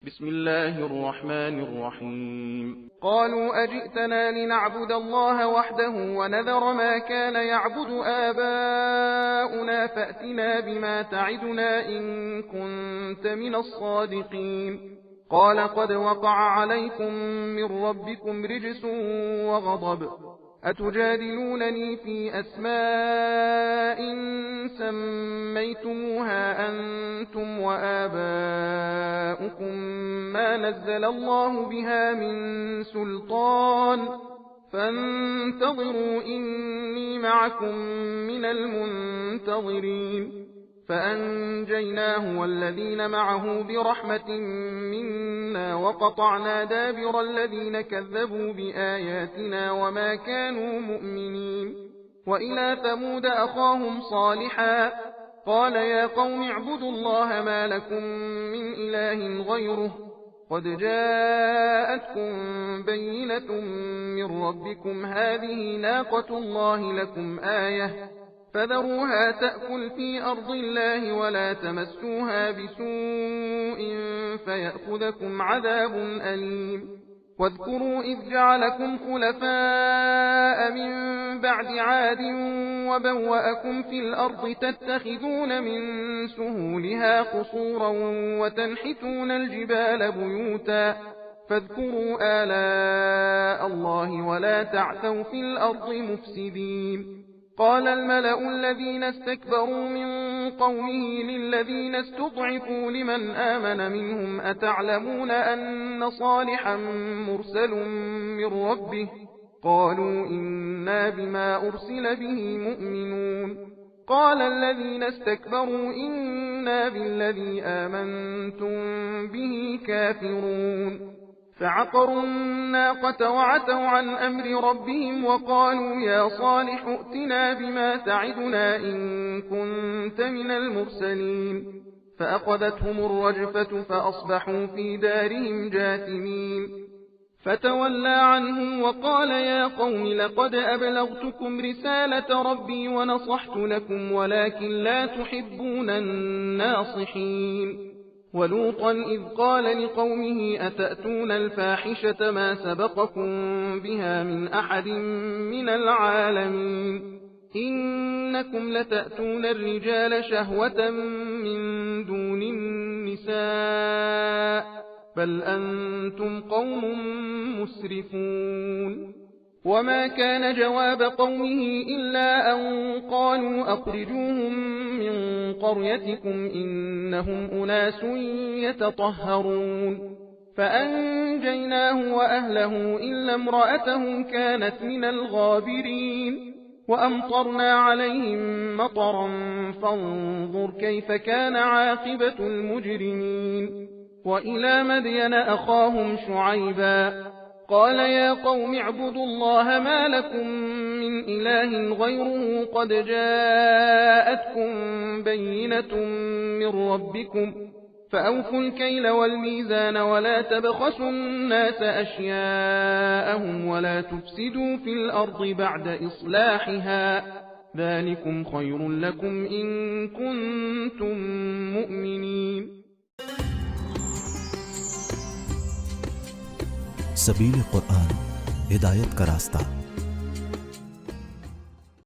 بسم الله الرحمن الرحيم. قالوا أجئتنا لنعبد الله وحده ونذر ما كان يعبد آباؤنا فأتنا بما تعدنا إن كنت من الصادقين. قال قد وقع عليكم من ربكم رجس وغضب، أتجادلونني في أسماء سميتموها أنتم وآباؤكم ما نزل الله بها من سلطان، فانتظروا إني معكم من المنتظرين. فأنجيناه والذين معه برحمة منا وقطعنا دابر الذين كذبوا بآياتنا وما كانوا مؤمنين. وإلى ثمود أخاهم صالحا قال يا قوم اعبدوا الله ما لكم من إله غيره قد جاءتكم بينة من ربكم هذه ناقة الله لكم آية فذروها تأكل في أرض الله ولا تمسوها بسوء فيأخذكم عذاب أليم. واذكروا إذ جعلكم خلفاء من بعد عاد وبوأكم في الأرض تتخذون من سهولها قصورا وتنحتون الجبال بيوتا فاذكروا آلاء الله ولا تعثوا في الأرض مفسدين. قال الملأ الذين استكبروا من قومه للذين استضعفوا لمن آمن منهم أتعلمون أن صالحا مرسل من ربه؟ قالوا إنا بما أرسل به مؤمنون. قال الذين استكبروا إنا بالذي آمنتم به كافرون. فعقروا الناقة وعتوا عن أمر ربهم وقالوا يا صالح ائتنا بما تعدنا إن كنت من المرسلين. فأخذتهم الرجفة فأصبحوا في دارهم جاثمين. فتولى عنهم وقال يا قوم لقد أبلغتكم رسالة ربي ونصحت لكم ولكن لا تحبون الناصحين. ولوطا إذ قال لقومه أتأتون الفاحشة ما سبقكم بها من أحد من العالمين إنكم لتأتون الرجال شهوة من دون النساء بل أنتم قوم مسرفون. وما كان جواب قومه إلا أن قالوا أخرجوهم من قريتكم إنهم أناس يتطهرون. فأنجيناه وأهله إلا امرأته كانت من الغابرين. وأمطرنا عليهم مطرا فانظر كيف كان عاقبة المجرمين. وإلى مدين أخاهم شعيبا قال يا قوم اعبدوا الله ما لكم من إله غيره قد جاءتكم بينة من ربكم فأوفوا الكيل والميزان ولا تبخسوا الناس أشياءهم ولا تفسدوا في الأرض بعد إصلاحها ذلكم خير لكم إن كنتم مؤمنين. सबील कुरान हिदायत का रास्ता।